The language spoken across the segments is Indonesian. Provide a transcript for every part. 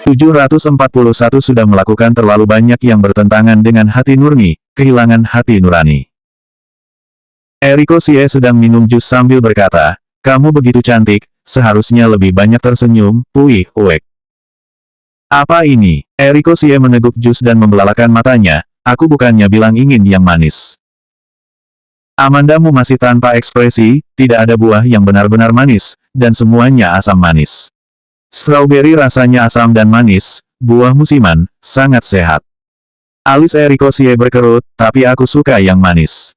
741 sudah melakukan terlalu banyak yang bertentangan dengan hati nurni, kehilangan hati nurani. Eriko Xie sedang minum jus sambil berkata, kamu begitu cantik, seharusnya lebih banyak tersenyum, Pui Uek. Apa ini? Eriko Xie meneguk jus dan membelalakan matanya, aku bukannya bilang ingin yang manis. Amandamu masih tanpa ekspresi, tidak ada buah yang benar-benar manis, dan semuanya asam manis. Strawberry rasanya asam dan manis, buah musiman, sangat sehat. Alis Eriko Xie berkerut, tapi aku suka yang manis.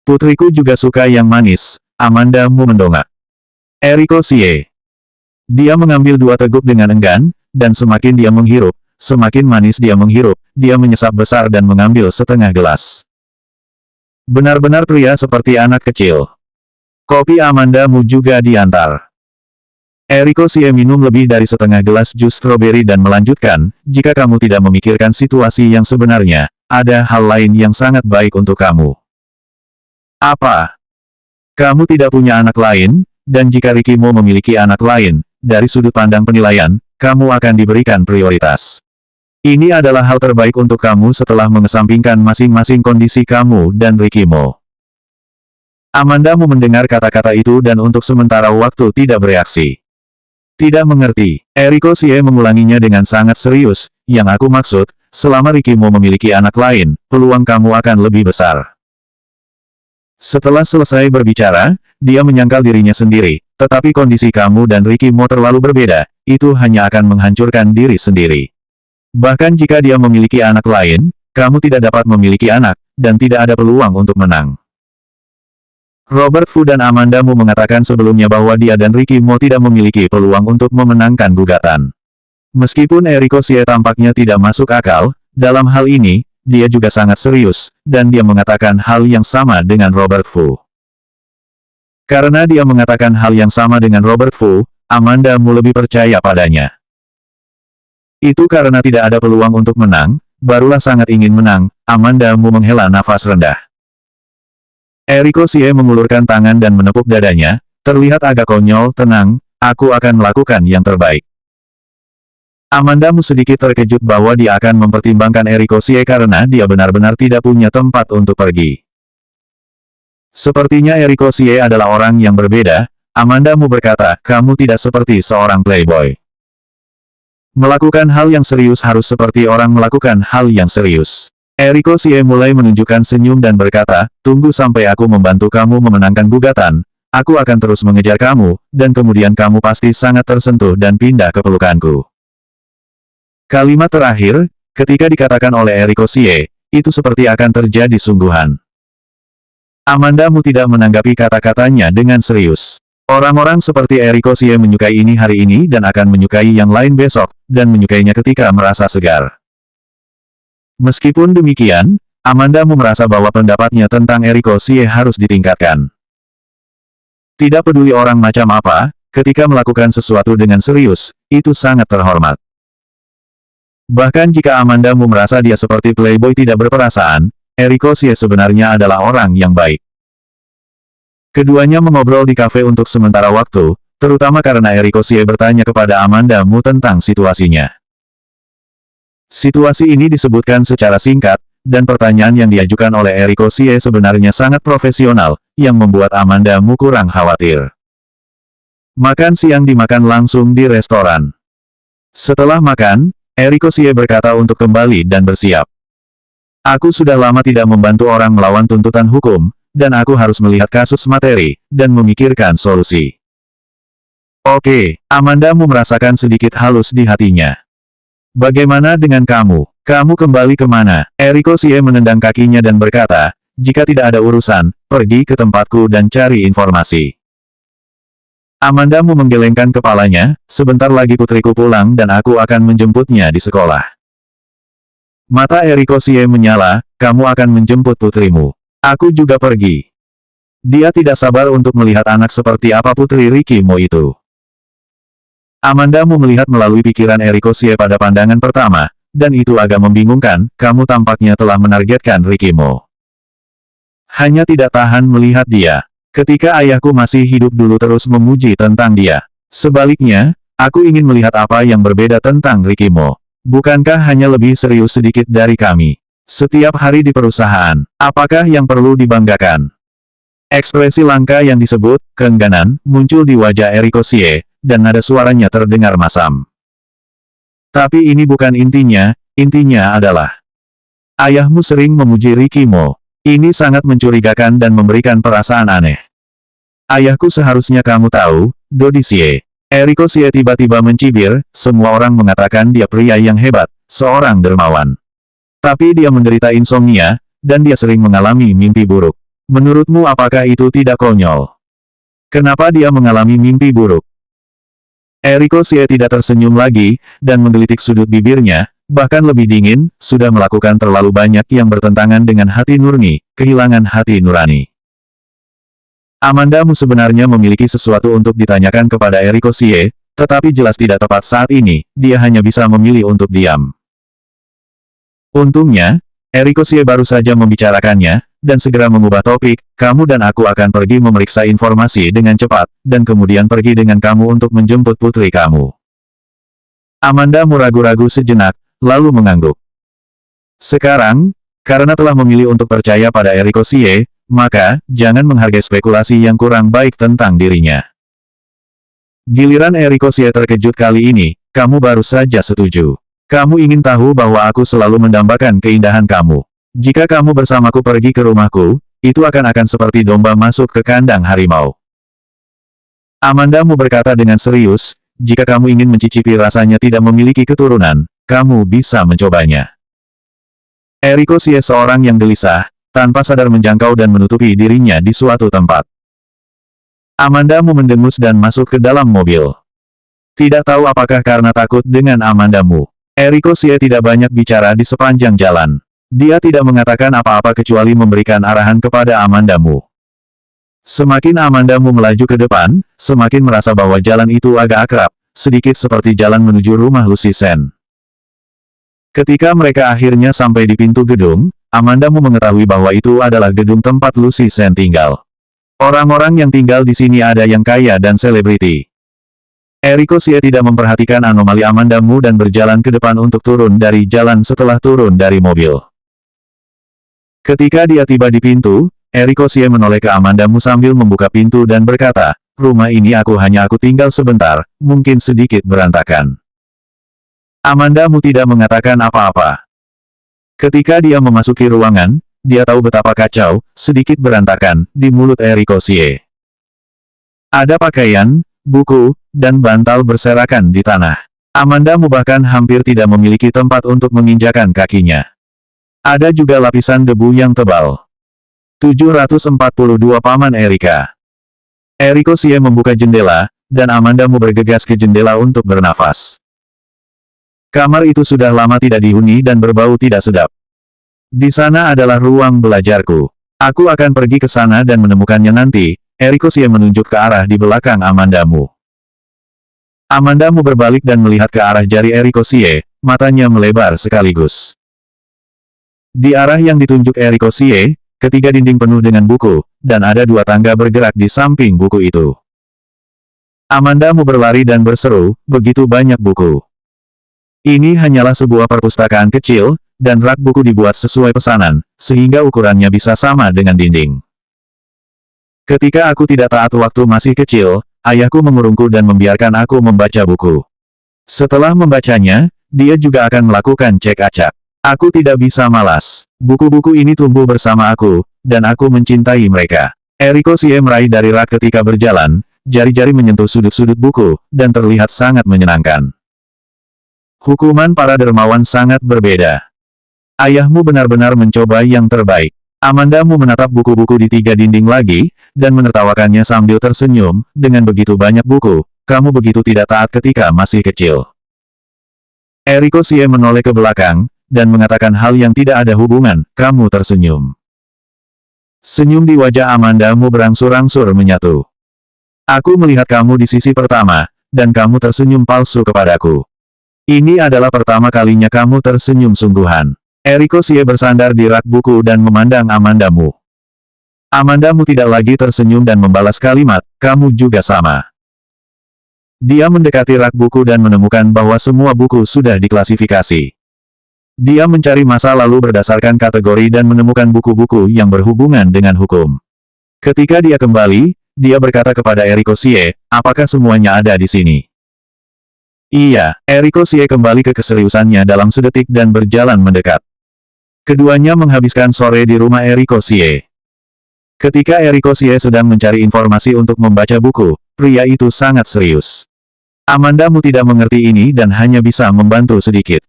Putriku juga suka yang manis, Amandamu mendongak. Eriko Xie. Dia mengambil 2 teguk dengan enggan, dan semakin dia menghirup, semakin manis dia menghirup, dia menyesap besar dan mengambil setengah gelas. Benar-benar pria seperti anak kecil. Kopi Amandamu juga diantar. Eriko Xie minum lebih dari setengah gelas jus stroberi dan melanjutkan, jika kamu tidak memikirkan situasi yang sebenarnya, ada hal lain yang sangat baik untuk kamu. Apa? Kamu tidak punya anak lain, dan jika Ricky Mo memiliki anak lain, dari sudut pandang penilaian, kamu akan diberikan prioritas. Ini adalah hal terbaik untuk kamu setelah mengesampingkan masing-masing kondisi kamu dan Ricky Mo. Amandamu mendengar kata-kata itu dan untuk sementara waktu tidak bereaksi. Tidak mengerti. Eriko Xie mengulanginya dengan sangat serius, yang aku maksud, selama Ricky Mo memiliki anak lain, peluang kamu akan lebih besar. Setelah selesai berbicara, dia menyangkal dirinya sendiri, tetapi kondisi kamu dan Ricky Mo terlalu berbeda, itu hanya akan menghancurkan diri sendiri. Bahkan jika dia memiliki anak lain, kamu tidak dapat memiliki anak, dan tidak ada peluang untuk menang. Robert Fu dan Amandamu mengatakan sebelumnya bahwa dia dan Ricky Mo tidak memiliki peluang untuk memenangkan gugatan. Meskipun Eriko Xie tampaknya tidak masuk akal, dalam hal ini, dia juga sangat serius, dan dia mengatakan hal yang sama dengan Robert Fu. Karena dia mengatakan hal yang sama dengan Robert Fu, Amandamu lebih percaya padanya. Itu karena tidak ada peluang untuk menang, barulah sangat ingin menang, Amandamu menghela nafas rendah. Eriko Xie mengulurkan tangan dan menepuk dadanya, terlihat agak konyol, tenang, aku akan melakukan yang terbaik. Amandamu sedikit terkejut bahwa dia akan mempertimbangkan Eriko Xie karena dia benar-benar tidak punya tempat untuk pergi. Sepertinya Eriko Xie adalah orang yang berbeda, Amandamu berkata, kamu tidak seperti seorang playboy. Melakukan hal yang serius harus seperti orang melakukan hal yang serius. Eriko Xie mulai menunjukkan senyum dan berkata, tunggu sampai aku membantu kamu memenangkan gugatan, aku akan terus mengejar kamu, dan kemudian kamu pasti sangat tersentuh dan pindah ke pelukanku. Kalimat terakhir, ketika dikatakan oleh Eriko Xie, itu seperti akan terjadi sungguhan. Amandamu tidak menanggapi kata-katanya dengan serius. Orang-orang seperti Eriko Xie menyukai ini hari ini dan akan menyukai yang lain besok, dan menyukainya ketika merasa segar. Meskipun demikian, Amandamu merasa bahwa pendapatnya tentang Eriko Xie harus ditingkatkan. Tidak peduli orang macam apa, ketika melakukan sesuatu dengan serius, itu sangat terhormat. Bahkan jika Amandamu merasa dia seperti playboy tidak berperasaan, Eriko Xie sebenarnya adalah orang yang baik. Keduanya mengobrol di kafe untuk sementara waktu, terutama karena Eriko Xie bertanya kepada Amandamu tentang situasinya. Situasi ini disebutkan secara singkat, dan pertanyaan yang diajukan oleh Eriko Xie sebenarnya sangat profesional, yang membuat Amandamu kurang khawatir. Makan siang dimakan langsung di restoran. Setelah makan, Eriko Xie berkata untuk kembali dan bersiap. Aku sudah lama tidak membantu orang melawan tuntutan hukum, dan aku harus melihat kasus materi, dan memikirkan solusi. Oke, Amandamu merasakan sedikit halus di hatinya. Bagaimana dengan kamu? Kamu kembali kemana? Eriko Xie menendang kakinya dan berkata, jika tidak ada urusan, pergi ke tempatku dan cari informasi. Amandamu menggelengkan kepalanya, sebentar lagi putriku pulang dan aku akan menjemputnya di sekolah. Mata Eriko Xie menyala, kamu akan menjemput putrimu. Aku juga pergi. Dia tidak sabar untuk melihat anak seperti apa putri Ricky Mo itu. Amandamu melihat melalui pikiran Eriko Xie pada pandangan pertama, dan itu agak membingungkan, kamu tampaknya telah menargetkan Ricky Mo. Hanya tidak tahan melihat dia. Ketika ayahku masih hidup dulu terus memuji tentang dia. Sebaliknya, Aku ingin melihat apa yang berbeda tentang Rikimo. Bukankah hanya lebih serius sedikit dari kami? Setiap hari di perusahaan, apakah yang perlu dibanggakan? Ekspresi langka yang disebut keengganan muncul di wajah Eriko Xie, dan nada suaranya terdengar masam. Tapi ini bukan intinya adalah ayahmu sering memuji Rikimo. Ini sangat mencurigakan dan memberikan perasaan aneh. Ayahku seharusnya kamu tahu, Dodi Xie. Eriko Xie tiba-tiba mencibir, semua orang mengatakan dia pria yang hebat, seorang dermawan. Tapi dia menderita insomnia, dan dia sering mengalami mimpi buruk. Menurutmu apakah itu tidak konyol? Kenapa dia mengalami mimpi buruk? Eriko Xie tidak tersenyum lagi, dan menggelitik sudut bibirnya, bahkan lebih dingin, sudah melakukan terlalu banyak yang bertentangan dengan hati nurani, kehilangan hati nurani. Amandamu sebenarnya memiliki sesuatu untuk ditanyakan kepada Eriko Xie, tetapi jelas tidak tepat saat ini, dia hanya bisa memilih untuk diam. Untungnya, Eriko Xie baru saja membicarakannya, dan segera mengubah topik, kamu dan aku akan pergi memeriksa informasi dengan cepat, dan kemudian pergi dengan kamu untuk menjemput putri kamu. Amandamu ragu-ragu sejenak, lalu mengangguk. Sekarang, karena telah memilih untuk percaya pada Eriko Xie, maka, jangan menghargai spekulasi yang kurang baik tentang dirinya. Giliran Eriko Xie terkejut kali ini, kamu baru saja setuju. Kamu ingin tahu bahwa aku selalu mendambakan keindahan kamu. Jika kamu bersamaku pergi ke rumahku, itu akan seperti domba masuk ke kandang harimau. Amandamu berkata dengan serius, jika kamu ingin mencicipi rasanya tidak memiliki keturunan, kamu bisa mencobanya. Eriko Xie seorang yang gelisah, tanpa sadar menjangkau dan menutupi dirinya di suatu tempat. Amandamu mendengus dan masuk ke dalam mobil. Tidak tahu apakah karena takut dengan Amandamu, Eriko Xie tidak banyak bicara di sepanjang jalan. Dia tidak mengatakan apa-apa kecuali memberikan arahan kepada Amandamu. Semakin Amandamu melaju ke depan, semakin merasa bahwa jalan itu agak akrab, sedikit seperti jalan menuju rumah Lucy Sen. Ketika mereka akhirnya sampai di pintu gedung, Amandamu mengetahui bahwa itu adalah gedung tempat Lucy Sen tinggal. Orang-orang yang tinggal di sini ada yang kaya dan selebriti. Eriko Xie tidak memperhatikan anomali Amandamu dan berjalan ke depan untuk turun dari jalan setelah turun dari mobil. Ketika dia tiba di pintu, Eriko Xie menoleh ke Amandamu sambil membuka pintu dan berkata, rumah ini aku tinggal sebentar, mungkin sedikit berantakan. Amandamu tidak mengatakan apa-apa. Ketika dia memasuki ruangan, dia tahu betapa kacau, sedikit berantakan, di mulut Eriko Xie. Ada pakaian, buku, dan bantal berserakan di tanah. Amandamu bahkan hampir tidak memiliki tempat untuk menginjakan kakinya. Ada juga lapisan debu yang tebal. 742 Paman Erika. Eriko Xie membuka jendela, dan Amandamu bergegas ke jendela untuk bernafas. Kamar itu sudah lama tidak dihuni dan berbau tidak sedap. Di sana adalah ruang belajarku. Aku akan pergi ke sana dan menemukannya nanti. Eriko Xie menunjuk ke arah di belakang Amandamu. Amandamu berbalik dan melihat ke arah jari Eriko Xie, matanya melebar sekaligus. Di arah yang ditunjuk Eriko Xie, ketiga dinding penuh dengan buku, dan ada dua tangga bergerak di samping buku itu. Amandamu berlari dan berseru, begitu banyak buku. Ini hanyalah sebuah perpustakaan kecil, dan rak buku dibuat sesuai pesanan, sehingga ukurannya bisa sama dengan dinding. Ketika aku tidak taat waktu masih kecil, ayahku mengurungku dan membiarkan aku membaca buku. Setelah membacanya, dia juga akan melakukan cek acak. Aku tidak bisa malas. Buku-buku ini tumbuh bersama aku, dan aku mencintai mereka. Eriko Xie meraih dari rak ketika berjalan, jari-jari menyentuh sudut-sudut buku, dan terlihat sangat menyenangkan. Hukuman para dermawan sangat berbeda. Ayahmu benar-benar mencoba yang terbaik. Amandamu menatap buku-buku di tiga dinding lagi, dan menertawakannya sambil tersenyum, dengan begitu banyak buku, kamu begitu tidak taat ketika masih kecil. Eriko Xie menoleh ke belakang, dan mengatakan hal yang tidak ada hubungan, kamu tersenyum. Senyum di wajah Amandamu berangsur-angsur menyatu. Aku melihat kamu di sisi pertama, dan kamu tersenyum palsu kepadaku. Ini adalah pertama kalinya kamu tersenyum sungguhan. Eriko Xie bersandar di rak buku dan memandang Amandamu. Amandamu tidak lagi tersenyum dan membalas kalimat, kamu juga sama. Dia mendekati rak buku dan menemukan bahwa semua buku sudah diklasifikasi. Dia mencari masa lalu berdasarkan kategori dan menemukan buku-buku yang berhubungan dengan hukum. Ketika dia kembali, dia berkata kepada Eriko Xie, apakah semuanya ada di sini? Iya, Eriko Xie kembali ke keseriusannya dalam sedetik dan berjalan mendekat. Keduanya menghabiskan sore di rumah Eriko Xie. Ketika Eriko Xie sedang mencari informasi untuk membaca buku, pria itu sangat serius. Amandamu tidak mengerti ini dan hanya bisa membantu sedikit.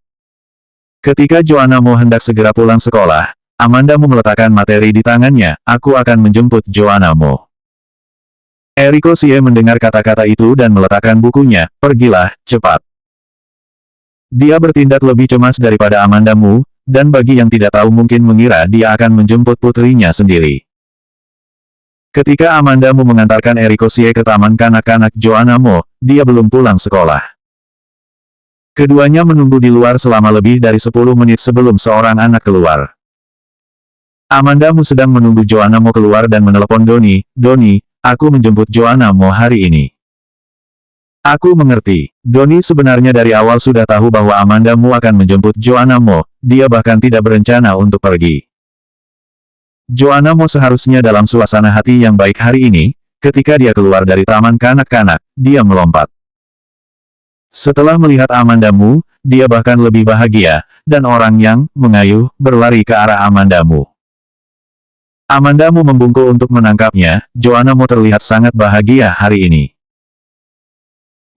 Ketika Joanna Mo hendak segera pulang sekolah, Amandamu meletakkan materi di tangannya, aku akan menjemput Joanna Mo. Eriko Xie mendengar kata-kata itu dan meletakkan bukunya, pergilah, cepat. Dia bertindak lebih cemas daripada Amandamu, dan bagi yang tidak tahu mungkin mengira dia akan menjemput putrinya sendiri. Ketika Amandamu mengantarkan Eriko Xie ke taman kanak-kanak Joanna Mo, dia belum pulang sekolah. Keduanya menunggu di luar selama lebih dari 10 menit sebelum seorang anak keluar. Amandamu sedang menunggu Joanna Mo keluar dan menelepon Doni, Doni, aku menjemput Joanna Mo hari ini. Aku mengerti. Doni sebenarnya dari awal sudah tahu bahwa Amandamu akan menjemput Joanna Mo, dia bahkan tidak berencana untuk pergi. Joanna Mo seharusnya dalam suasana hati yang baik hari ini, ketika dia keluar dari taman kanak-kanak, dia melompat. Setelah melihat Amandamu, dia bahkan lebih bahagia, dan orang yang mengayuh berlari ke arah Amandamu. Amandamu membungkuk untuk menangkapnya, Joanna Mo terlihat sangat bahagia hari ini.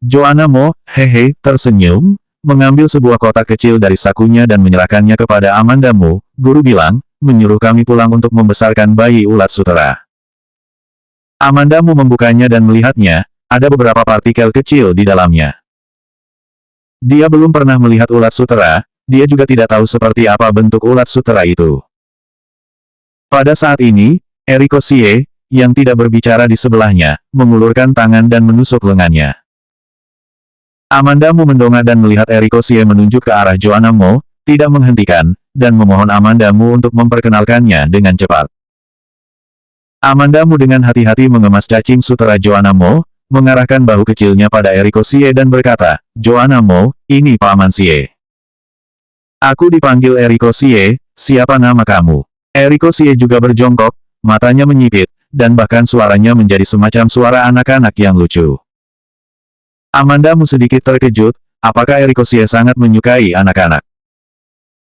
Joanna Mo, hehe, tersenyum, mengambil sebuah kotak kecil dari sakunya dan menyerahkannya kepada Amandamu, guru bilang, menyuruh kami pulang untuk membesarkan bayi ulat sutera. Amandamu membukanya dan melihatnya, ada beberapa partikel kecil di dalamnya. Dia belum pernah melihat ulat sutera, dia juga tidak tahu seperti apa bentuk ulat sutera itu. Pada saat ini, Eriko Xie, yang tidak berbicara di sebelahnya, mengulurkan tangan dan menusuk lengannya. Amandamu mendongak dan melihat Eriko Xie menunjuk ke arah Joanna Mo, tidak menghentikan, dan memohon Amandamu untuk memperkenalkannya dengan cepat. Amandamu dengan hati-hati mengemas cacing sutera Joanna Mo, mengarahkan bahu kecilnya pada Eriko Xie dan berkata, Joanna Mo, ini Paman Xie. Aku dipanggil Eriko Xie, siapa nama kamu? Eriko Xie juga berjongkok, matanya menyipit, dan bahkan suaranya menjadi semacam suara anak-anak yang lucu. Amandamu sedikit terkejut, apakah Eriko Xie sangat menyukai anak-anak?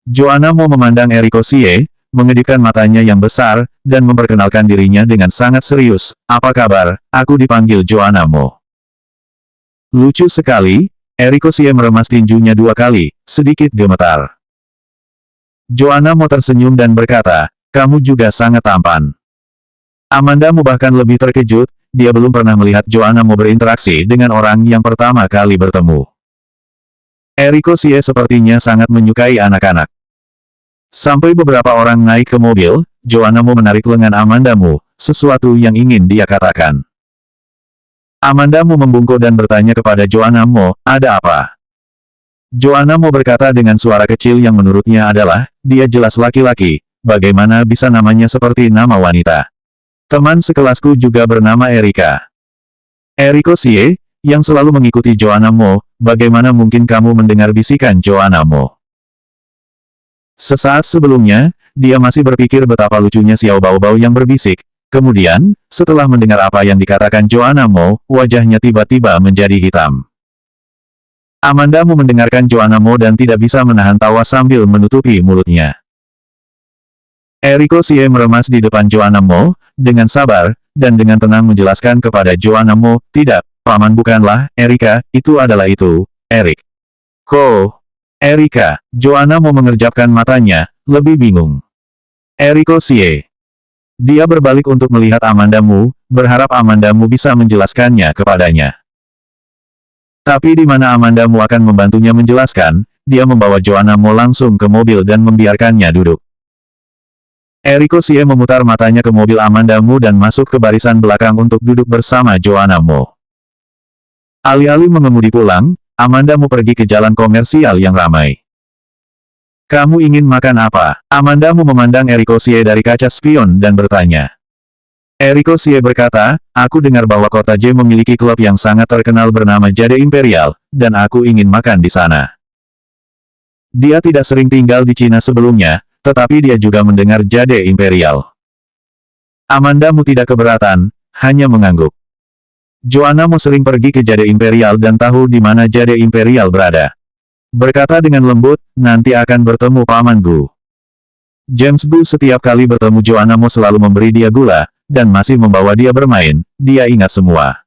Joanna Mo memandang Eriko Xie, mengedipkan matanya yang besar, dan memperkenalkan dirinya dengan sangat serius, apa kabar, aku dipanggil Joanna Mo. Lucu sekali, Eriko Xie meremas tinjunya 2 kali, sedikit gemetar. Joanna Mo tersenyum dan berkata, kamu juga sangat tampan. Amandamu bahkan lebih terkejut, dia belum pernah melihat Joanna Mo berinteraksi dengan orang yang pertama kali bertemu. Eriko Xie sepertinya sangat menyukai anak-anak. Sampai beberapa orang naik ke mobil, Joanna Mo menarik lengan Amandamu, sesuatu yang ingin dia katakan. Amandamu membungkuk dan bertanya kepada Joanna Mo, ada apa? Joanna Mo berkata dengan suara kecil yang menurutnya adalah, dia jelas laki-laki, bagaimana bisa namanya seperti nama wanita? Teman sekelasku juga bernama Erika. Eriko Xie, yang selalu mengikuti Joanna Mo, bagaimana mungkin kamu mendengar bisikan Joanna Mo? Sesaat sebelumnya, dia masih berpikir betapa lucunya Xiao Baobao yang berbisik. Kemudian, setelah mendengar apa yang dikatakan Joanna Mo, wajahnya tiba-tiba menjadi hitam. Amandamu mendengarkan Joanna Mo dan tidak bisa menahan tawa sambil menutupi mulutnya. Eriko Xie meremas di depan Joanna Mo, dengan sabar, dan dengan tenang menjelaskan kepada Joanna Mo, tidak, Paman bukanlah, Erika, itu adalah itu, Erik. Erika, Joanna Mo mengerjapkan matanya, lebih bingung. Eriko Xie. Dia berbalik untuk melihat Amandamu, berharap Amandamu bisa menjelaskannya kepadanya. Tapi di mana Amandamu akan membantunya menjelaskan, dia membawa Joanna Mo langsung ke mobil dan membiarkannya duduk. Eriko Xie memutar matanya ke mobil Amandamu dan masuk ke barisan belakang untuk duduk bersama Joanna Mo. Alih-alih mengemudi pulang, Amandamu pergi ke jalan komersial yang ramai. Kamu ingin makan apa? Amandamu memandang Eriko Xie dari kaca spion dan bertanya. Eriko Xie berkata, aku dengar bahwa kota J memiliki klub yang sangat terkenal bernama Jade Imperial, dan aku ingin makan di sana. Dia tidak sering tinggal di Cina sebelumnya, tetapi dia juga mendengar Jade Imperial. Amanda Mu tidak keberatan, hanya mengangguk. Joanna Mu sering pergi ke Jade Imperial dan tahu di mana Jade Imperial berada. Berkata dengan lembut, nanti akan bertemu Paman Gu. James Gu setiap kali bertemu Joanna Mu selalu memberi dia gula, dan masih membawa dia bermain, dia ingat semua.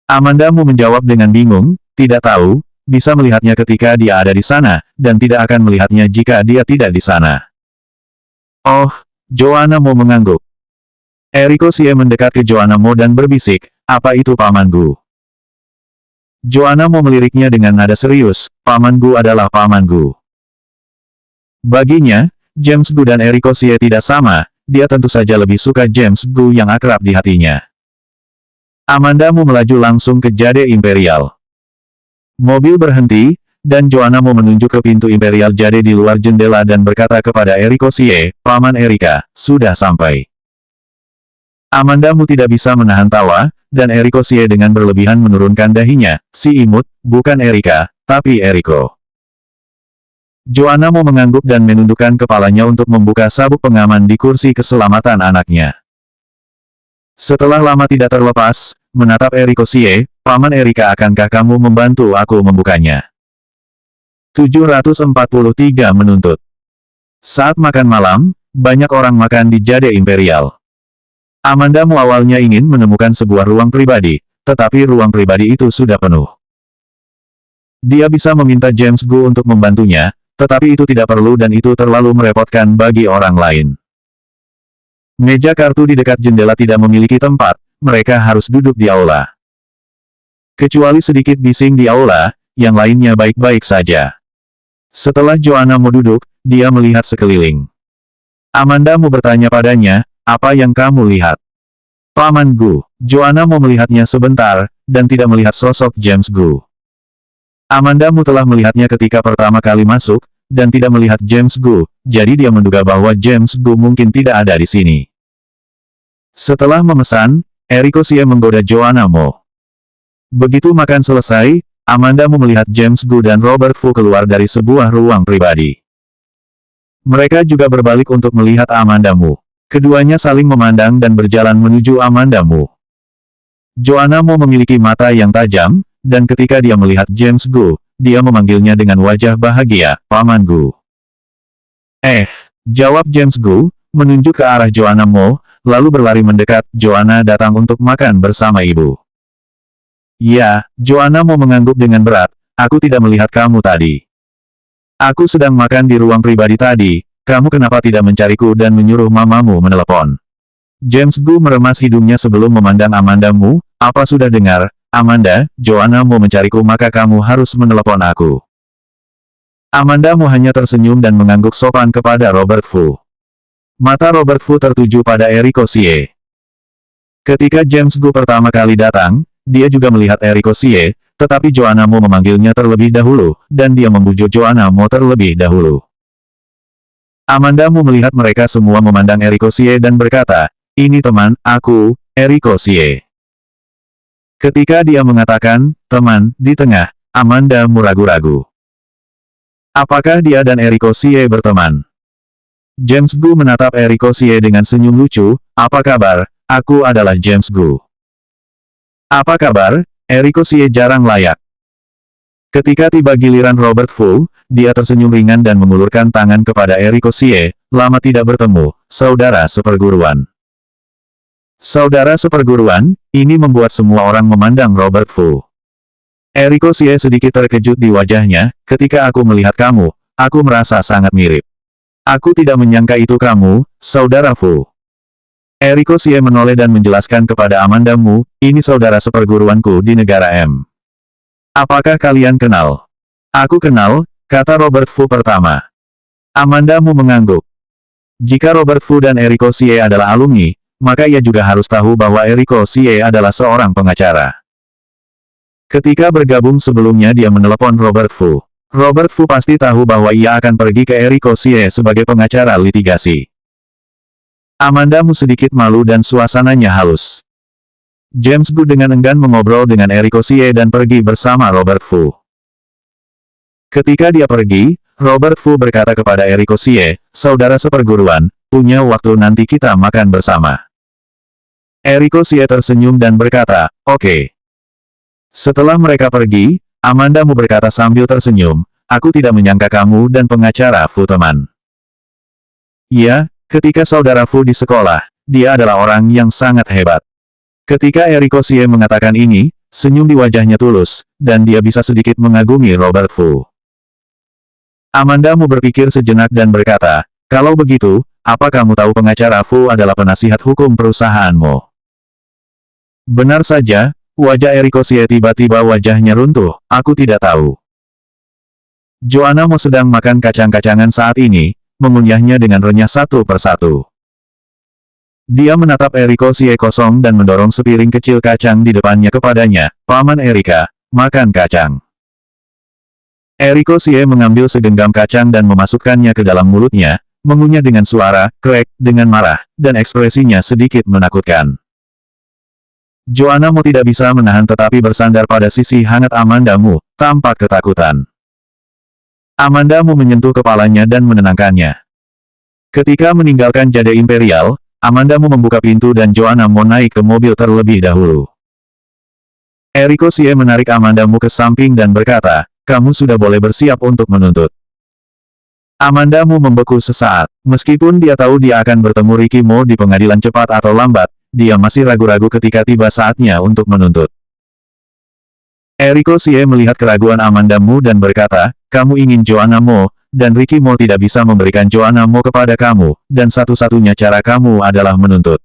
Amanda Mu menjawab dengan bingung, tidak tahu, bisa melihatnya ketika dia ada di sana, dan tidak akan melihatnya jika dia tidak di sana. Oh, Joanna Mu mengangguk. Eriko Xie mendekat ke Joanna Mu dan berbisik, apa itu Paman Gu? Joanna Mu meliriknya dengan nada serius, Paman Gu adalah Paman Gu. Baginya, James Gu dan Eriko Xie tidak sama, dia tentu saja lebih suka James Gu yang akrab di hatinya. Amanda Mu melaju langsung ke Jade Imperial. Mobil berhenti, dan Joanna Mu menunjuk ke pintu Imperial Jade di luar jendela dan berkata kepada Eriko Xie, Paman Erika, sudah sampai. Amanda Mu tidak bisa menahan tawa, dan Eriko Xie dengan berlebihan menurunkan dahinya, si imut, bukan Erika, tapi Eriko. Joanna Mu mengangguk dan menundukkan kepalanya untuk membuka sabuk pengaman di kursi keselamatan anaknya. Setelah lama tidak terlepas, menatap Eriko Xie, Paman Erika akankah kamu membantu aku membukanya? 743 menuntut. Saat makan malam, banyak orang makan di Jade Imperial. Amanda Mu awalnya ingin menemukan sebuah ruang pribadi, tetapi ruang pribadi itu sudah penuh. Dia bisa meminta James Gu untuk membantunya, tetapi itu tidak perlu dan itu terlalu merepotkan bagi orang lain. Meja kartu di dekat jendela tidak memiliki tempat, mereka harus duduk di aula. Kecuali sedikit bising di aula, yang lainnya baik-baik saja. Setelah Joanna Mu duduk, dia melihat sekeliling. Amanda Mu bertanya padanya, apa yang kamu lihat? Paman Gu. Joanna Mu melihatnya sebentar, dan tidak melihat sosok James Gu. Amanda Mu telah melihatnya ketika pertama kali masuk, dan tidak melihat James Gu, jadi dia menduga bahwa James Gu mungkin tidak ada di sini. Setelah memesan, Eriko Xie menggoda Joanna Mu. Begitu makan selesai, Amanda Mu melihat James Gu dan Robert Fu keluar dari sebuah ruang pribadi. Mereka juga berbalik untuk melihat Amanda Mu. Keduanya saling memandang dan berjalan menuju Amanda Mu. Joanna Mu memiliki mata yang tajam, dan ketika dia melihat James Gu, dia memanggilnya dengan wajah bahagia, Paman Gu. Jawab James Gu, menunjuk ke arah Joanna Mu, lalu berlari mendekat, Joanna datang untuk makan bersama ibu. Ya, Joanna Mu mengangguk dengan berat, aku tidak melihat kamu tadi. Aku sedang makan di ruang pribadi tadi, kamu kenapa tidak mencariku dan menyuruh mamamu menelepon? James Gu meremas hidungnya sebelum memandang Amanda Mu, apa sudah dengar, Amanda, Joanna Mu mencariku maka kamu harus menelepon aku. Amanda Mu hanya tersenyum dan mengangguk sopan kepada Robert Fu. Mata Robert Fu tertuju pada Eriko Xie. Ketika James Gu pertama kali datang, dia juga melihat Eriko Xie, tetapi Joanna Mu memanggilnya terlebih dahulu, dan dia membujuk Joanna Mu terlebih dahulu. Amanda Mu melihat mereka semua memandang Eriko Xie dan berkata, ini teman, aku, Eriko Xie. Ketika dia mengatakan, teman, di tengah, Amanda Mu ragu-ragu. Apakah dia dan Eriko Xie berteman? James Gu menatap Eriko Xie dengan senyum lucu, apa kabar, aku adalah James Gu. Apa kabar, Eriko Xie jarang layak. Ketika tiba giliran Robert Fu, dia tersenyum ringan dan mengulurkan tangan kepada Eriko Xie, lama tidak bertemu, saudara seperguruan. Saudara seperguruan, ini membuat semua orang memandang Robert Fu. Eriko Xie sedikit terkejut di wajahnya, ketika aku melihat kamu, aku merasa sangat mirip. Aku tidak menyangka itu kamu, saudara Fu. Eriko Xie menoleh dan menjelaskan kepada Amanda Mu, ini saudara seperguruanku di negara M. Apakah kalian kenal? Aku kenal, kata Robert Fu pertama. Amanda Mu mengangguk. Jika Robert Fu dan Eriko Xie adalah alumni, maka ia juga harus tahu bahwa Eriko Xie adalah seorang pengacara. Ketika bergabung sebelumnya dia menelepon Robert Fu. Robert Fu pasti tahu bahwa ia akan pergi ke Eriko Xie sebagai pengacara litigasi. Amandamu sedikit malu dan suasananya halus. James Gu dengan enggan mengobrol dengan Eriko Xie dan pergi bersama Robert Fu. Ketika dia pergi, Robert Fu berkata kepada Eriko Xie, saudara seperguruan, punya waktu nanti kita makan bersama. Eriko Xie tersenyum dan berkata, oke. Setelah mereka pergi, Amandamu berkata sambil tersenyum, aku tidak menyangka kamu dan pengacara Fu teman. Ya, ketika saudara Fu di sekolah, dia adalah orang yang sangat hebat. Ketika Eriko Xie mengatakan ini, senyum di wajahnya tulus, dan dia bisa sedikit mengagumi Robert Fu. Amandamu berpikir sejenak dan berkata, kalau begitu, apa kamu tahu pengacara Fu adalah penasihat hukum perusahaanmu? Benar saja, wajah Eriko Xie tiba-tiba wajahnya runtuh, aku tidak tahu. Joanna Mo sedang makan kacang-kacangan saat ini, mengunyahnya dengan renyah satu persatu. Dia menatap Eriko Xie kosong dan mendorong sepiring kecil kacang di depannya kepadanya, Paman Erika, makan kacang. Eriko Xie mengambil segenggam kacang dan memasukkannya ke dalam mulutnya, mengunyah dengan suara, krek, dengan marah, dan ekspresinya sedikit menakutkan. Joanna Mo tidak bisa menahan tetapi bersandar pada sisi hangat Amandamu, tampak ketakutan. Amandamu menyentuh kepalanya dan menenangkannya. Ketika meninggalkan Jade Imperial, Amandamu membuka pintu dan Joanna Mo naik ke mobil terlebih dahulu. Eriko Xie menarik Amandamu ke samping dan berkata, kamu sudah boleh bersiap untuk menuntut. Amandamu membeku sesaat. Meskipun dia tahu dia akan bertemu Ricky Mo di pengadilan cepat atau lambat, dia masih ragu-ragu ketika tiba saatnya untuk menuntut. Eriko Xie melihat keraguan Amandamu dan berkata, kamu ingin Joanna Mo, dan Ricky Mo tidak bisa memberikan Joanna Mo kepada kamu, dan satu-satunya cara kamu adalah menuntut.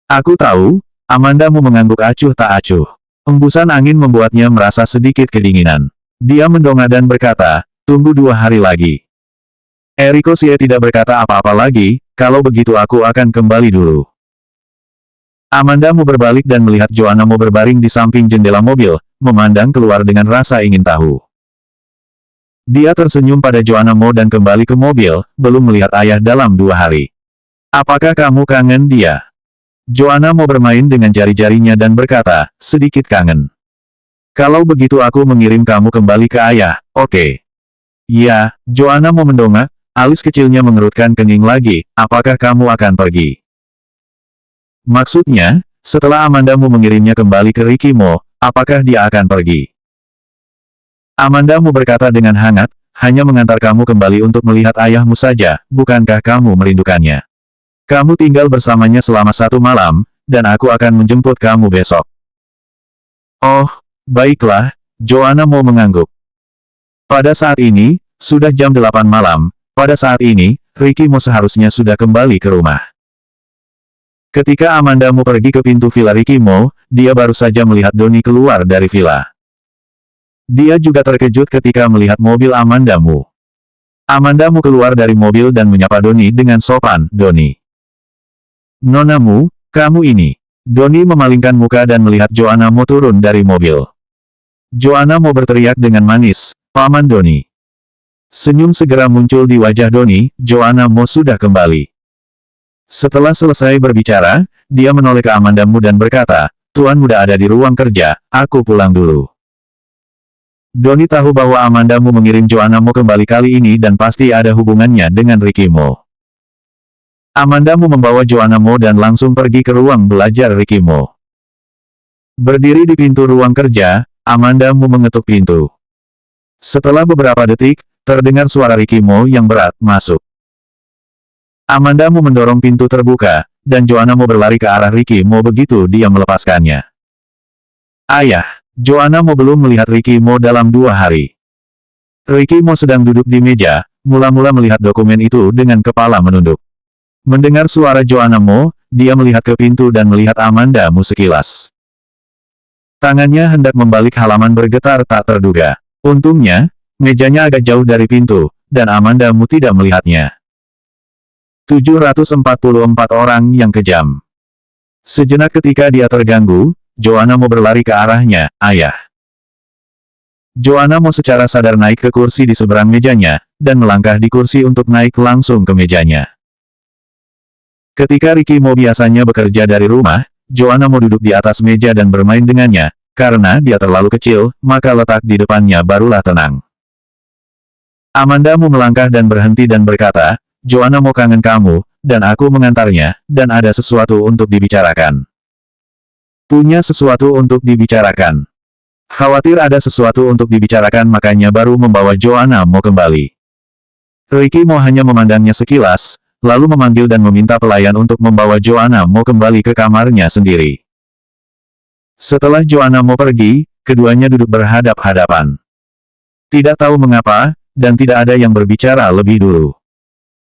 Aku tahu, Amandamu mengangguk acuh tak acuh. Embusan angin membuatnya merasa sedikit kedinginan. Dia mendongak dan berkata, tunggu 2 hari lagi. Eriko Xie tidak berkata apa-apa lagi, kalau begitu aku akan kembali dulu. Amandamu berbalik dan melihat Joanna Mo berbaring di samping jendela mobil, memandang keluar dengan rasa ingin tahu. Dia tersenyum pada Joanna Mo dan kembali ke mobil, belum melihat ayah dalam 2 hari. Apakah kamu kangen dia? Joanna Mo bermain dengan jari-jarinya dan berkata, sedikit kangen. Kalau begitu aku mengirim kamu kembali ke ayah, oke. Ya, Joanna Mo mendongak, alis kecilnya mengerutkan kening lagi, apakah kamu akan pergi? Maksudnya, setelah Amandamu mengirimnya kembali ke Ricky Mo, apakah dia akan pergi? Amandamu berkata dengan hangat, hanya mengantar kamu kembali untuk melihat ayahmu saja, bukankah kamu merindukannya? Kamu tinggal bersamanya selama 1 malam, dan aku akan menjemput kamu besok. Oh, baiklah, Joanna Mo mengangguk. Pada saat ini, sudah jam 8 malam, pada saat ini, Ricky Mo seharusnya sudah kembali ke rumah. Ketika Amandamu pergi ke pintu villa Ricky Mo, dia baru saja melihat Donnie keluar dari villa. Dia juga terkejut ketika melihat mobil Amandamu. Amandamu keluar dari mobil dan menyapa Donnie dengan sopan, Donnie. Nonamu, kamu ini. Donnie memalingkan muka dan melihat Joanna Mo turun dari mobil. Joanna Mo berteriak dengan manis, Paman Donnie. Senyum segera muncul di wajah Donnie, Joanna Mo sudah kembali. Setelah selesai berbicara, dia menoleh ke Amandamu dan berkata, Tuan muda ada di ruang kerja, aku pulang dulu. Donnie tahu bahwa Amandamu mengirim Joanna Mo kembali kali ini dan pasti ada hubungannya dengan Ricky Mo. Amandamu membawa Joanna Mo dan langsung pergi ke ruang belajar Ricky Mo. Berdiri di pintu ruang kerja, Amandamu mengetuk pintu. Setelah beberapa detik, terdengar suara Ricky Mo yang berat masuk. Amandamu mendorong pintu terbuka, dan Joanna Mo berlari ke arah Ricky Mo begitu dia melepaskannya. Ayah, Joanna Mo belum melihat Ricky Mo dalam 2 hari. Ricky Mo sedang duduk di meja, mula-mula melihat dokumen itu dengan kepala menunduk. Mendengar suara Joanna Mo, dia melihat ke pintu dan melihat Amandamu sekilas. Tangannya hendak membalik halaman bergetar tak terduga. Untungnya, mejanya agak jauh dari pintu, dan Amandamu tidak melihatnya. 744 orang yang kejam. Sejenak ketika dia terganggu, Joanna Mo berlari ke arahnya, ayah. Joanna Mo secara sadar naik ke kursi di seberang mejanya, dan melangkah di kursi untuk naik langsung ke mejanya. Ketika Ricky Mo biasanya bekerja dari rumah, Joanna Mo duduk di atas meja dan bermain dengannya. Karena dia terlalu kecil, maka letak di depannya barulah tenang. Amanda Mo melangkah dan berhenti dan berkata, Joanna Mo kangen kamu, dan aku mengantarnya, dan ada sesuatu untuk dibicarakan. Punya sesuatu untuk dibicarakan. Khawatir ada sesuatu untuk dibicarakan makanya baru membawa Joanna Mo kembali. Ricky Mo hanya memandangnya sekilas, lalu memanggil dan meminta pelayan untuk membawa Joanna Mo kembali ke kamarnya sendiri. Setelah Joanna Mo pergi, keduanya duduk berhadap-hadapan. Tidak tahu mengapa, dan tidak ada yang berbicara lebih dulu.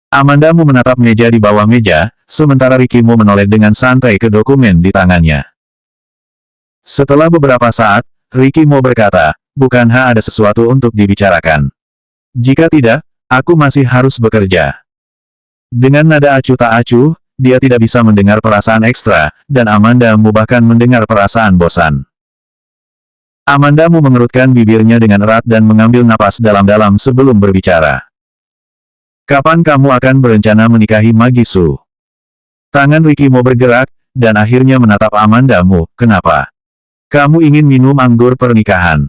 Amanda Mo menatap meja di bawah meja, sementara Ricky Mo menoleh dengan santai ke dokumen di tangannya. Setelah beberapa saat, Ricky Mo berkata, bukankah ada sesuatu untuk dibicarakan? Jika tidak, aku masih harus bekerja. Dengan nada acuh tak acuh, dia tidak bisa mendengar perasaan ekstra, dan Amanda Mo bahkan mendengar perasaan bosan. Amanda Mo mengerutkan bibirnya dengan erat dan mengambil napas dalam-dalam sebelum berbicara. Kapan kamu akan berencana menikahi Magi Su? Tangan Ricky Mo bergerak, dan akhirnya menatap Amanda Mo. Kenapa? Kamu ingin minum anggur pernikahan?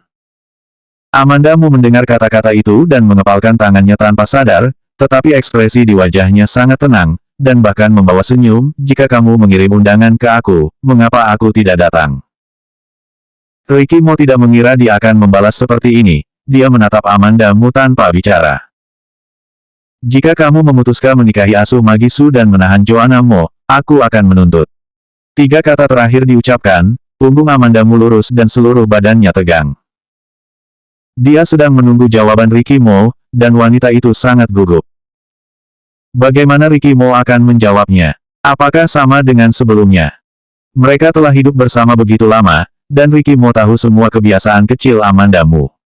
Amanda Mo mendengar kata-kata itu dan mengepalkan tangannya tanpa sadar, tetapi ekspresi di wajahnya sangat tenang, dan bahkan membawa senyum. Jika kamu mengirim undangan ke aku, mengapa aku tidak datang? Ricky Mo tidak mengira dia akan membalas seperti ini. Dia menatap Amanda Mo tanpa bicara. Jika kamu memutuskan menikahi asuh Magi Su dan menahan Joanna Mo, aku akan menuntut. 3 kata terakhir diucapkan, punggung Amanda Mo lurus dan seluruh badannya tegang. Dia sedang menunggu jawaban Ricky Mo, dan wanita itu sangat gugup. Bagaimana Ricky Mo akan menjawabnya? Apakah sama dengan sebelumnya? Mereka telah hidup bersama begitu lama, dan Ricky Mo tahu semua kebiasaan kecil Amanda Mo.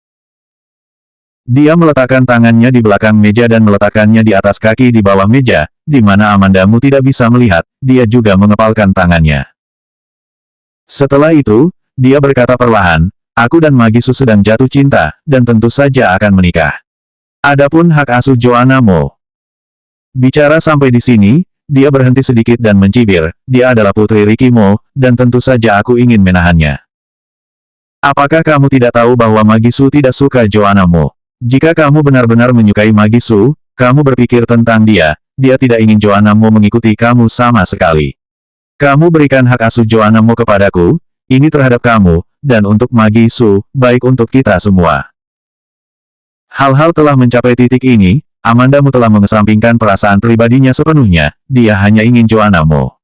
Dia meletakkan tangannya di belakang meja dan meletakkannya di atas kaki di bawah meja, di mana Amanda Mo tidak bisa melihat. Dia juga mengepalkan tangannya. Setelah itu, dia berkata perlahan, aku dan Magi Su sedang jatuh cinta, dan tentu saja akan menikah. Adapun hak asuh Joanna Mo. Bicara sampai di sini, dia berhenti sedikit dan mencibir, dia adalah putri Ricky Mo, dan tentu saja aku ingin menahannya. Apakah kamu tidak tahu bahwa Magi Su tidak suka Joanna Mo? Jika kamu benar-benar menyukai Magi Su, kamu berpikir tentang dia tidak ingin Joanna Mo mengikuti kamu sama sekali. Kamu berikan hak asuh Joanna Mo kepadaku, ini terhadap kamu, dan untuk Magi Su, baik untuk kita semua. Hal-hal telah mencapai titik ini, Amanda Mo telah mengesampingkan perasaan pribadinya sepenuhnya, dia hanya ingin Joanna Mo.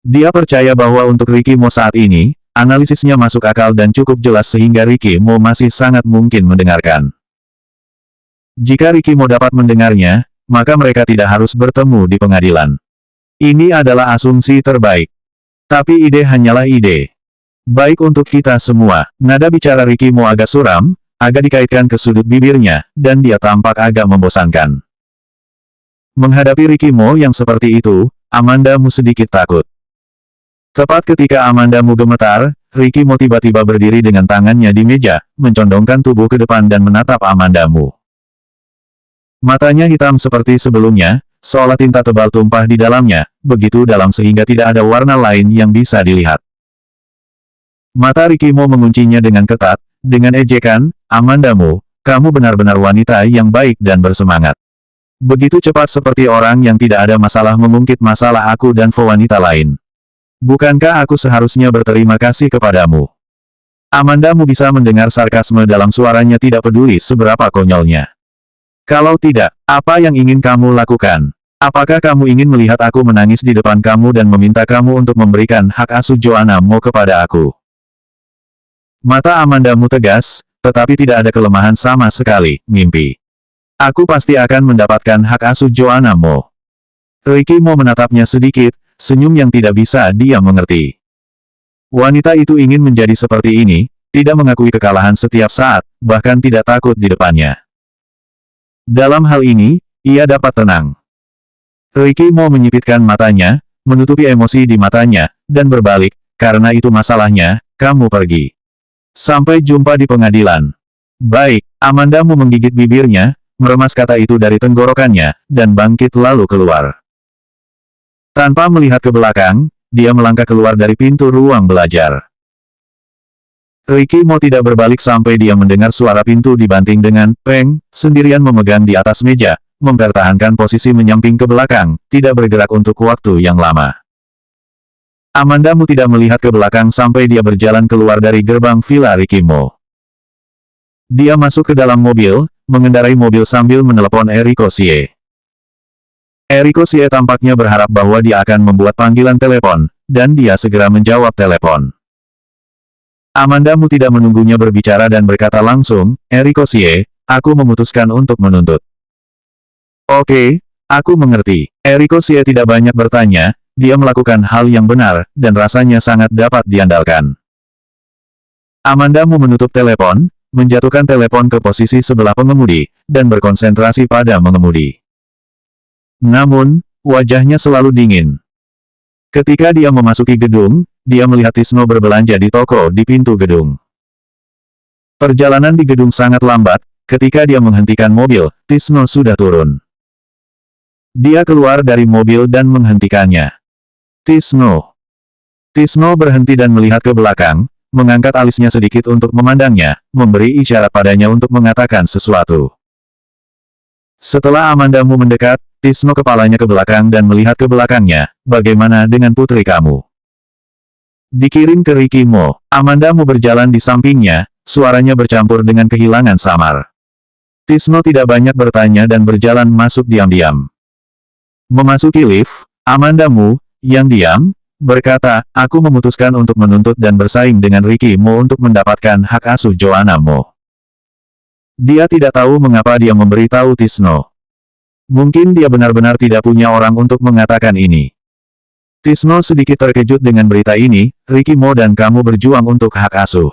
Dia percaya bahwa untuk Ricky Mo saat ini, analisisnya masuk akal dan cukup jelas sehingga Ricky Mo masih sangat mungkin mendengarkan. Jika Ricky Mo dapat mendengarnya, maka mereka tidak harus bertemu di pengadilan. Ini adalah asumsi terbaik. Tapi ide hanyalah ide. Baik untuk kita semua. Nada bicara Ricky Mo agak suram, agak dikaitkan ke sudut bibirnya, dan dia tampak agak membosankan. Menghadapi Ricky Mo yang seperti itu, Amanda Mo sedikit takut. Tepat ketika Amanda Mo gemetar, Ricky Mo tiba-tiba berdiri dengan tangannya di meja, mencondongkan tubuh ke depan dan menatap Amanda Mo. Matanya hitam seperti sebelumnya, seolah tinta tebal tumpah di dalamnya, begitu dalam sehingga tidak ada warna lain yang bisa dilihat. Mata Ricky Mo menguncinya dengan ketat, dengan ejekan, Amanda Mo, kamu benar-benar wanita yang baik dan bersemangat. Begitu cepat seperti orang yang tidak ada masalah mengungkit masalah aku dan wanita lain. Bukankah aku seharusnya berterima kasih kepadamu? Amanda Mo bisa mendengar sarkasme dalam suaranya tidak peduli seberapa konyolnya. Kalau tidak, apa yang ingin kamu lakukan? Apakah kamu ingin melihat aku menangis di depan kamu dan meminta kamu untuk memberikan hak asuh Joanna Mo kepada aku? Mata Amanda Mo tegas, tetapi tidak ada kelemahan sama sekali, mimpi. Aku pasti akan mendapatkan hak asuh Joanna Mo. Ricky Mo menatapnya sedikit, senyum yang tidak bisa dia mengerti. Wanita itu ingin menjadi seperti ini, tidak mengakui kekalahan setiap saat, bahkan tidak takut di depannya. Dalam hal ini, ia dapat tenang. Ricky Mo menyipitkan matanya, menutupi emosi di matanya, dan berbalik, karena itu masalahnya, kamu pergi. Sampai jumpa di pengadilan. Baik, Amanda Mo menggigit bibirnya, meremas kata itu dari tenggorokannya, dan bangkit lalu keluar. Tanpa melihat ke belakang, dia melangkah keluar dari pintu ruang belajar. Ricky Mo tidak berbalik sampai dia mendengar suara pintu dibanting dengan peng, sendirian memegang di atas meja, mempertahankan posisi menyamping ke belakang, tidak bergerak untuk waktu yang lama. Amanda Mu tidak melihat ke belakang sampai dia berjalan keluar dari gerbang villa Ricky Mo. Dia masuk ke dalam mobil, mengendarai mobil sambil menelepon Eriko Sie. Eriko Sie tampaknya berharap bahwa dia akan membuat panggilan telepon, dan dia segera menjawab telepon. Amanda Mu tidak menunggunya berbicara dan berkata langsung, Eriko Sie, aku memutuskan untuk menuntut. Oke, aku mengerti. Eriko Sie tidak banyak bertanya, dia melakukan hal yang benar, dan rasanya sangat dapat diandalkan. Amanda Mu menutup telepon, menjatuhkan telepon ke posisi sebelah pengemudi, dan berkonsentrasi pada mengemudi. Namun, wajahnya selalu dingin. Ketika dia memasuki gedung, dia melihat Tisno berbelanja di toko di pintu gedung. Perjalanan di gedung sangat lambat, ketika dia menghentikan mobil, Tisno sudah turun. Dia keluar dari mobil dan menghentikannya. Tisno. Tisno berhenti dan melihat ke belakang, mengangkat alisnya sedikit untuk memandangnya, memberi isyarat padanya untuk mengatakan sesuatu. Setelah Amanda Mu mendekat, Tisno kepalanya ke belakang dan melihat ke belakangnya, bagaimana dengan putri kamu? Dikirim ke Ricky Mo, Amanda Mu berjalan di sampingnya, suaranya bercampur dengan kehilangan samar. Tisno tidak banyak bertanya dan berjalan masuk diam-diam. Memasuki lift, Amanda Mu, yang diam, berkata, aku memutuskan untuk menuntut dan bersaing dengan Ricky Mo untuk mendapatkan hak asuh Joanna Mo. Dia tidak tahu mengapa dia memberitahu Tisno. Mungkin dia benar-benar tidak punya orang untuk mengatakan ini. Tisno sedikit terkejut dengan berita ini, Ricky Mo dan kamu berjuang untuk hak asuh.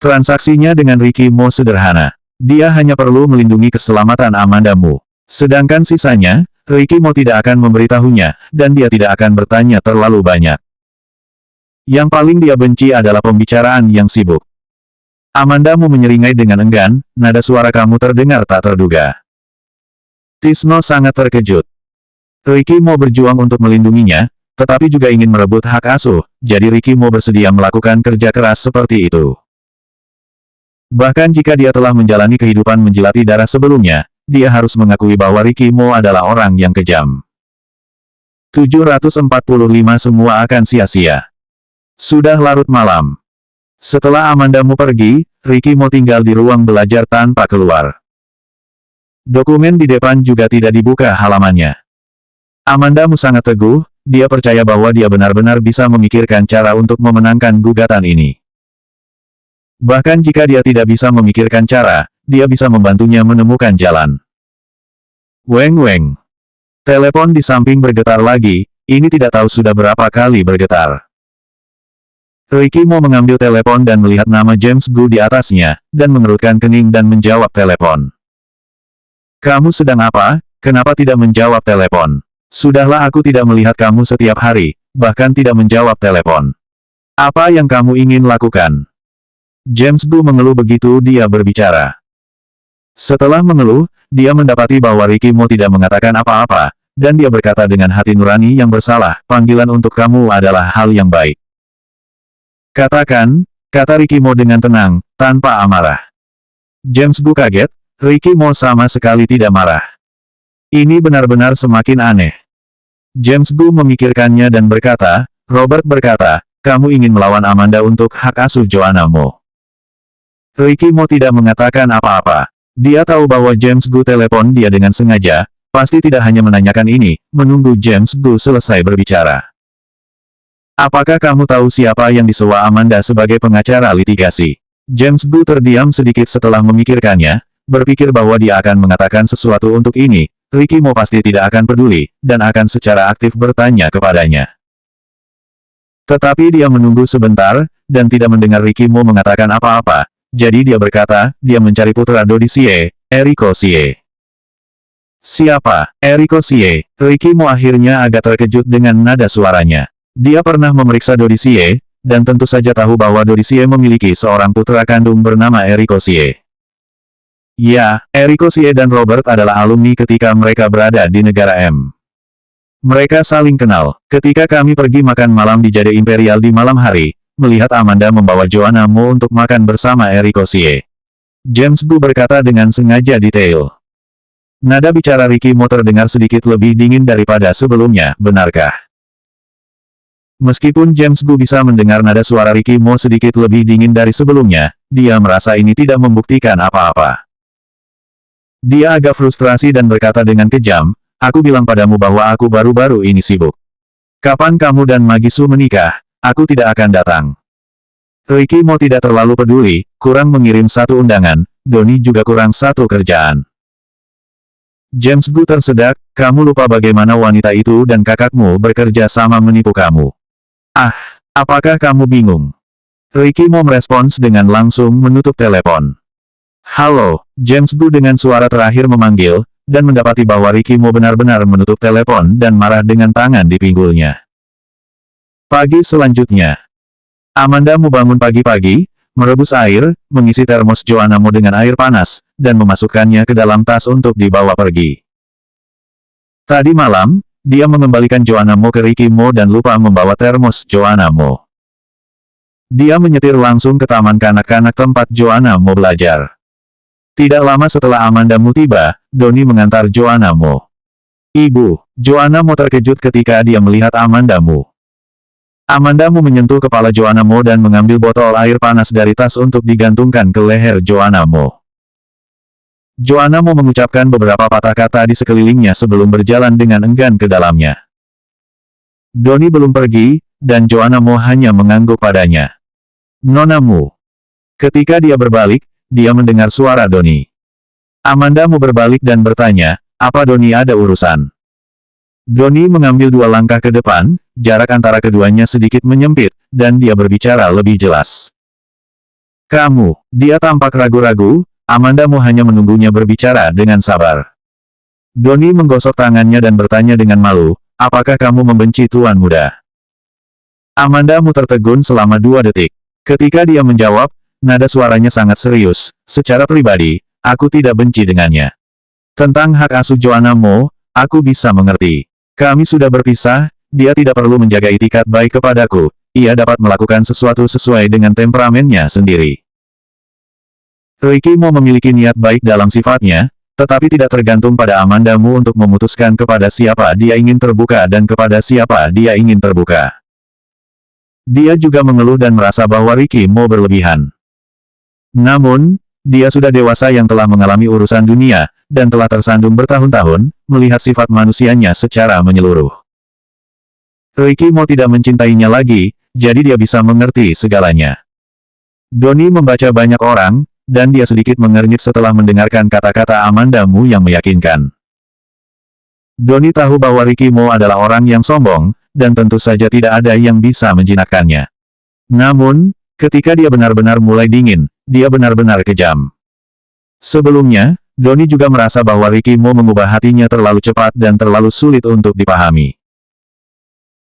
Transaksinya dengan Ricky Mo sederhana. Dia hanya perlu melindungi keselamatan Amanda Mu. Sedangkan sisanya, Ricky Mo tidak akan memberitahunya, dan dia tidak akan bertanya terlalu banyak. Yang paling dia benci adalah pembicaraan yang sibuk. Amanda Mu menyeringai dengan enggan, nada suara kamu terdengar tak terduga. Tisno sangat terkejut. Ricky Mo berjuang untuk melindunginya, tetapi juga ingin merebut hak asuh, jadi Ricky Mo bersedia melakukan kerja keras seperti itu. Bahkan jika dia telah menjalani kehidupan menjilati darah sebelumnya, dia harus mengakui bahwa Ricky Mo adalah orang yang kejam. 745 semua akan sia-sia. Sudah larut malam. Setelah Amanda Mu pergi, Ricky Mo tinggal di ruang belajar tanpa keluar. Dokumen di depan juga tidak dibuka halamannya. Amanda Mu sangat teguh, dia percaya bahwa dia benar-benar bisa memikirkan cara untuk memenangkan gugatan ini. Bahkan jika dia tidak bisa memikirkan cara, dia bisa membantunya menemukan jalan. Weng weng. Telepon di samping bergetar lagi, ini tidak tahu sudah berapa kali bergetar. Ricky Mo mengambil telepon dan melihat nama James Gu di atasnya, dan mengerutkan kening dan menjawab telepon. Kamu sedang apa? Kenapa tidak menjawab telepon? Sudahlah aku tidak melihat kamu setiap hari, bahkan tidak menjawab telepon. Apa yang kamu ingin lakukan? James Gu mengeluh begitu dia berbicara. Setelah mengeluh, dia mendapati bahwa Ricky Mo tidak mengatakan apa-apa, dan dia berkata dengan hati nurani yang bersalah, panggilan untuk kamu adalah hal yang baik. Katakan, kata Ricky Mo dengan tenang, tanpa amarah. James Gu kaget, Ricky Mo sama sekali tidak marah. Ini benar-benar semakin aneh. James Gu memikirkannya dan berkata, Robert berkata, kamu ingin melawan Amanda untuk hak asuh Joanna Mo. Ricky Mo tidak mengatakan apa-apa. Dia tahu bahwa James Gu telepon dia dengan sengaja, pasti tidak hanya menanyakan ini, menunggu James Gu selesai berbicara. Apakah kamu tahu siapa yang disewa Amanda sebagai pengacara litigasi? James Gu terdiam sedikit setelah memikirkannya, berpikir bahwa dia akan mengatakan sesuatu untuk ini, Ricky Mo pasti tidak akan peduli, dan akan secara aktif bertanya kepadanya. Tetapi dia menunggu sebentar, dan tidak mendengar Ricky Mo mengatakan apa-apa, jadi dia berkata, dia mencari putra Dodi Sie, Eriko Sie. Siapa? Eriko Sie. Ricky Mo akhirnya agak terkejut dengan nada suaranya. Dia pernah memeriksa Dodi Sie, dan tentu saja tahu bahwa Dodi Sie memiliki seorang putra kandung bernama Eriko Sie. Ya, Eriko Sie dan Robert adalah alumni ketika mereka berada di negara M. Mereka saling kenal. Ketika kami pergi makan malam di Jade Imperial di malam hari, melihat Amanda membawa Joanna Mo untuk makan bersama Eriko Sie. James Gu berkata dengan sengaja detail. Nada bicara Ricky Mo terdengar sedikit lebih dingin daripada sebelumnya, benarkah? Meskipun James Gu bisa mendengar nada suara Ricky Mo sedikit lebih dingin dari sebelumnya, dia merasa ini tidak membuktikan apa-apa. Dia agak frustrasi dan berkata dengan kejam, "Aku bilang padamu bahwa aku baru-baru ini sibuk. Kapan kamu dan Magisu menikah, aku tidak akan datang." Ricky Mo tidak terlalu peduli, kurang mengirim satu undangan, Donnie juga kurang satu kerjaan. James Gu tersedak, "Kamu lupa bagaimana wanita itu dan kakakmu bekerja sama menipu kamu. Ah, apakah kamu bingung?" Ricky Mo merespons dengan langsung menutup telepon. "Halo," James Gu dengan suara terakhir memanggil, dan mendapati bahwa Ricky Mo benar-benar menutup telepon dan marah dengan tangan di pinggulnya. Pagi selanjutnya, Amanda Mo bangun pagi-pagi, merebus air, mengisi termos Joanna Mo dengan air panas, dan memasukkannya ke dalam tas untuk dibawa pergi. Tadi malam, dia mengembalikan Joanna Mo ke Ricky Mo dan lupa membawa termos Joanna Mo. Dia menyetir langsung ke taman kanak-kanak tempat Joanna Mo belajar. Tidak lama setelah Amanda Mo tiba, Donnie mengantar Joanna Mo. "Ibu," Joanna Mo terkejut ketika dia melihat Amanda Mo. Amanda Mo menyentuh kepala Joanna Mo dan mengambil botol air panas dari tas untuk digantungkan ke leher Joanna Mo. Joanna Mo mengucapkan beberapa patah kata di sekelilingnya sebelum berjalan dengan enggan ke dalamnya. Donnie belum pergi, dan Joanna Mo hanya mengangguk padanya. "Nona Mo." Ketika dia berbalik, dia mendengar suara Donnie. Amanda Mo berbalik dan bertanya, "Apa Donnie ada urusan?" Donnie mengambil 2 langkah ke depan, jarak antara keduanya sedikit menyempit, dan dia berbicara lebih jelas. "Kamu," dia tampak ragu-ragu, Amanda Mo hanya menunggunya berbicara dengan sabar. Donnie menggosok tangannya dan bertanya dengan malu, "Apakah kamu membenci Tuan Muda?" Amanda Mo tertegun selama 2 detik. Ketika dia menjawab, nada suaranya sangat serius, "Secara pribadi, aku tidak benci dengannya. Tentang hak asuh Joanna Mo, aku bisa mengerti. Kami sudah berpisah, dia tidak perlu menjaga itikat baik kepadaku, ia dapat melakukan sesuatu sesuai dengan temperamennya sendiri." Ricky Mo memiliki niat baik dalam sifatnya, tetapi tidak tergantung pada Amanda Mo untuk memutuskan kepada siapa dia ingin terbuka dan kepada siapa dia ingin terbuka. Dia juga mengeluh dan merasa bahwa Ricky Mo berlebihan. Namun, dia sudah dewasa yang telah mengalami urusan dunia, dan telah tersandung bertahun-tahun, melihat sifat manusianya secara menyeluruh. Ricky Mo tidak mencintainya lagi, jadi dia bisa mengerti segalanya. Donnie membaca banyak orang, dan dia sedikit mengernyit setelah mendengarkan kata-kata Amanda Mo yang meyakinkan. Donnie tahu bahwa Ricky Mo adalah orang yang sombong, dan tentu saja tidak ada yang bisa menjinakkannya. Namun, ketika dia benar-benar mulai dingin, dia benar-benar kejam. Sebelumnya, Donnie juga merasa bahwa Ricky Mo mengubah hatinya terlalu cepat dan terlalu sulit untuk dipahami.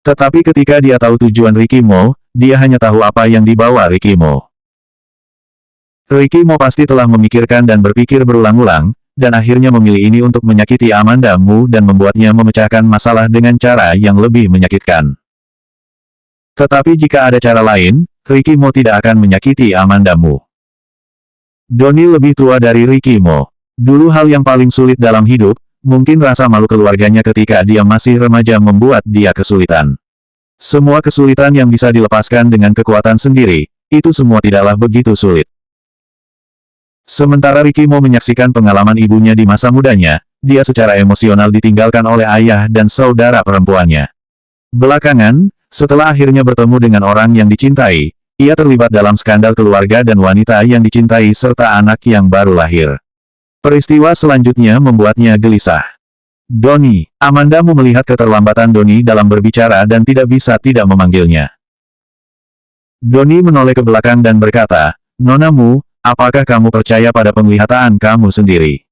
Tetapi ketika dia tahu tujuan Ricky Mo, dia hanya tahu apa yang dibawa Ricky Mo. Ricky Mo pasti telah memikirkan dan berpikir berulang-ulang, dan akhirnya memilih ini untuk menyakiti Amanda Mo dan membuatnya memecahkan masalah dengan cara yang lebih menyakitkan. Tetapi jika ada cara lain, Ricky Mo tidak akan menyakiti Amanda Mo. Donnie lebih tua dari Ricky Mo. Dulu hal yang paling sulit dalam hidup, mungkin rasa malu keluarganya ketika dia masih remaja membuat dia kesulitan. Semua kesulitan yang bisa dilepaskan dengan kekuatan sendiri, itu semua tidaklah begitu sulit. Sementara Ricky Mo menyaksikan pengalaman ibunya di masa mudanya, dia secara emosional ditinggalkan oleh ayah dan saudara perempuannya. Belakangan, setelah akhirnya bertemu dengan orang yang dicintai, ia terlibat dalam skandal keluarga dan wanita yang dicintai serta anak yang baru lahir. Peristiwa selanjutnya membuatnya gelisah. Donnie, Amanda Mo melihat keterlambatan Donnie dalam berbicara dan tidak bisa tidak memanggilnya. Donnie menoleh ke belakang dan berkata, "Nona Mo, apakah kamu percaya pada penglihatan kamu sendiri?"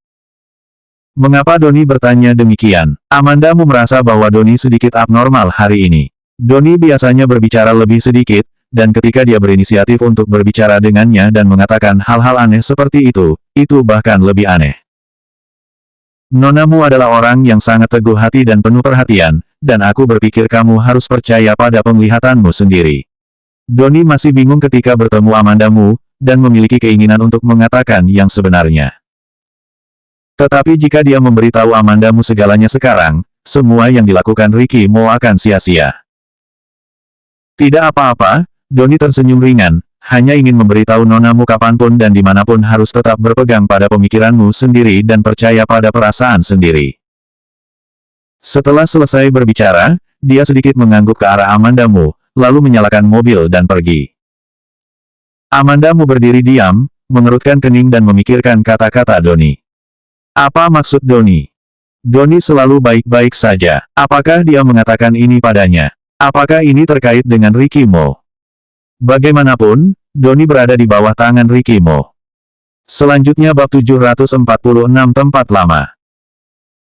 Mengapa Donnie bertanya demikian? Amanda Mo merasa bahwa Donnie sedikit abnormal hari ini. Donnie biasanya berbicara lebih sedikit, dan ketika dia berinisiatif untuk berbicara dengannya dan mengatakan hal-hal aneh seperti itu bahkan lebih aneh. Nonamu adalah orang yang sangat teguh hati dan penuh perhatian, dan aku berpikir kamu harus percaya pada penglihatanmu sendiri. Doni masih bingung ketika bertemu Amandamu, dan memiliki keinginan untuk mengatakan yang sebenarnya. Tetapi jika dia memberitahu Amandamu segalanya sekarang, semua yang dilakukan Ricky Mo akan sia-sia. Tidak apa-apa, Doni tersenyum ringan, hanya ingin memberitahu nonamu kapanpun dan dimanapun harus tetap berpegang pada pemikiranmu sendiri dan percaya pada perasaan sendiri. Setelah selesai berbicara, dia sedikit mengangguk ke arah Amandamu, lalu menyalakan mobil dan pergi. Amandamu berdiri diam, mengerutkan kening dan memikirkan kata-kata Doni. Apa maksud Doni? Doni selalu baik-baik saja. Apakah dia mengatakan ini padanya? Apakah ini terkait dengan Ricky Mo? Bagaimanapun, Doni berada di bawah tangan Ricky Mo. Selanjutnya bab 746 tempat lama.